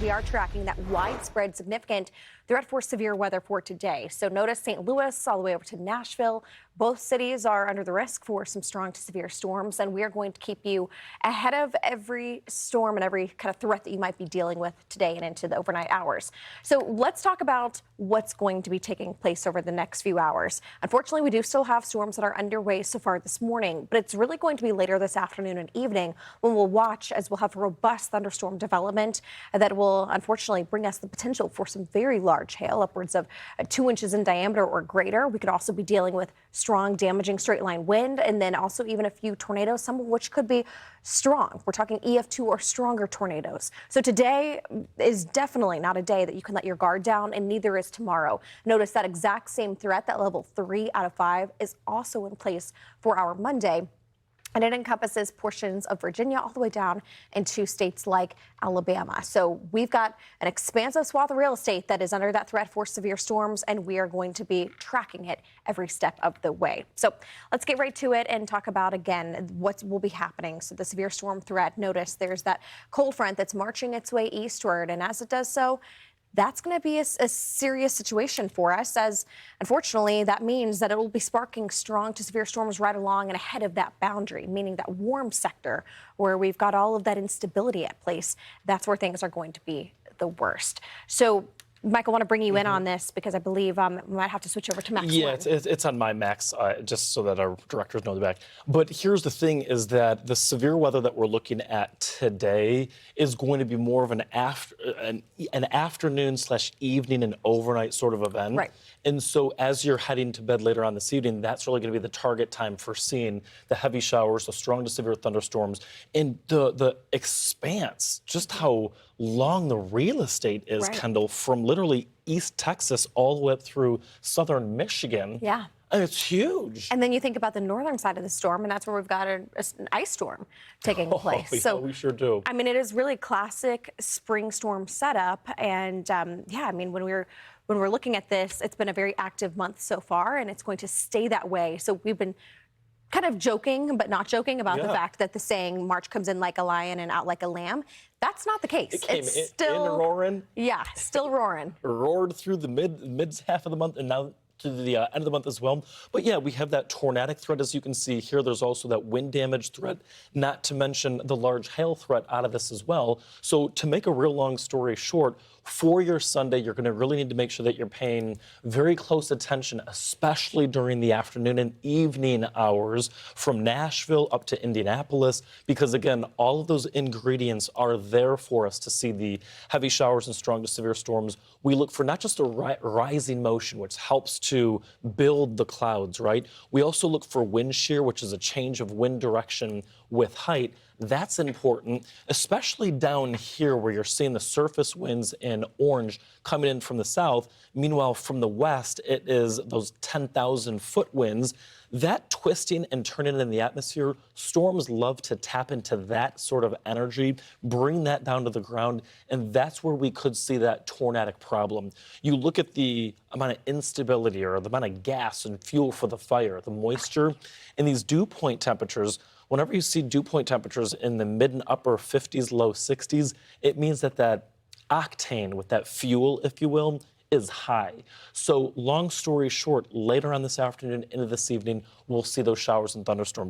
We are tracking that widespread, significant threat for severe weather for today. So notice St. Louis all the way over to Nashville. Both cities are under the risk for some strong to severe storms, and we are going to keep you ahead of every storm and every kind of threat that you might be dealing with today and into the overnight hours. So let's talk about what's going to be taking place over the next few hours. Unfortunately, we do still have storms that are underway so far this morning, but it's really going to be later this afternoon and evening when we'll watch as we'll have robust thunderstorm development that will unfortunately bring us the potential for some very large hail, upwards of 2 inches in diameter or greater. We could also be dealing with strong, damaging straight line wind, and then also even a few tornadoes, some of which could be strong. We're talking EF2 or stronger tornadoes. So today is definitely not a day that you can let your guard down, and neither is tomorrow. Notice that exact same threat, that level 3 out of 5, is also in place for our Monday. And it encompasses portions of Virginia all the way down into states like Alabama. So we've got an expansive swath of real estate that is under that threat for severe storms, and we are going to be tracking it every step of the way. So let's get right to it and talk about, again, what will be happening. So the severe storm threat, notice there's that cold front that's marching its way eastward, and as it does so, that's going to be a serious situation for us, as unfortunately that means that it will be sparking strong to severe storms right along and ahead of that boundary, meaning that warm sector where we've got all of that instability at place. That's where things are going to be the worst. So Mike, I want to bring you in on this because I believe we might have to switch over to Max. Yeah, it's on my Max, just so that our directors know the back. But here's the thing is that the severe weather that we're looking at today is going to be more of an afternoon / evening and overnight sort of event. Right. And so as you're heading to bed later on this evening, that's really going to be the target time for seeing the heavy showers, the strong to severe thunderstorms, and the expanse, just how long the real estate is, Right. Kendall, from literally East Texas all the way up through southern Michigan. Yeah. And it's huge. And then you think about the northern side of the storm, and that's where we've got an ice storm taking place. Yeah, So we sure do. I mean, it is really classic spring storm setup. And yeah, I mean, when we're looking at this, it's been a very active month so far, and it's going to stay that way. So we've been kind of joking, but not joking about the fact that the saying March comes in like a lion and out like a lamb. That's not the case. It came it's still in roaring. Yeah, still roaring. Roared through the mid half of the month, and now to the end of the month as well. But yeah, we have that tornadic threat, as you can see here. There's also that wind damage threat, not to mention the large hail threat out of this as well. So to make a real long story short, for your Sunday, you're going to really need to make sure that you're paying very close attention, especially during the afternoon and evening hours from Nashville up to Indianapolis, because again, all of those ingredients are there for us to see the heavy showers and strong to severe storms. We look for not just a rising motion, which helps to build the clouds, right? We also look for wind shear, which is a change of wind direction with height. That's important, especially down here where you're seeing the surface winds in orange coming in from the south. Meanwhile, from the west, it is those 10,000-foot winds. That twisting and turning in the atmosphere, storms love to tap into that sort of energy, bring that down to the ground, and that's where we could see that tornadic problem. You look at the amount of instability or the amount of gas and fuel for the fire, the moisture, and these dew point temperatures. Whenever you see dew point temperatures in the mid and upper 50s, low 60s, it means that that octane with that fuel, if you will, is high. So long story short, later on this afternoon into this evening, we'll see those showers and thunderstorms.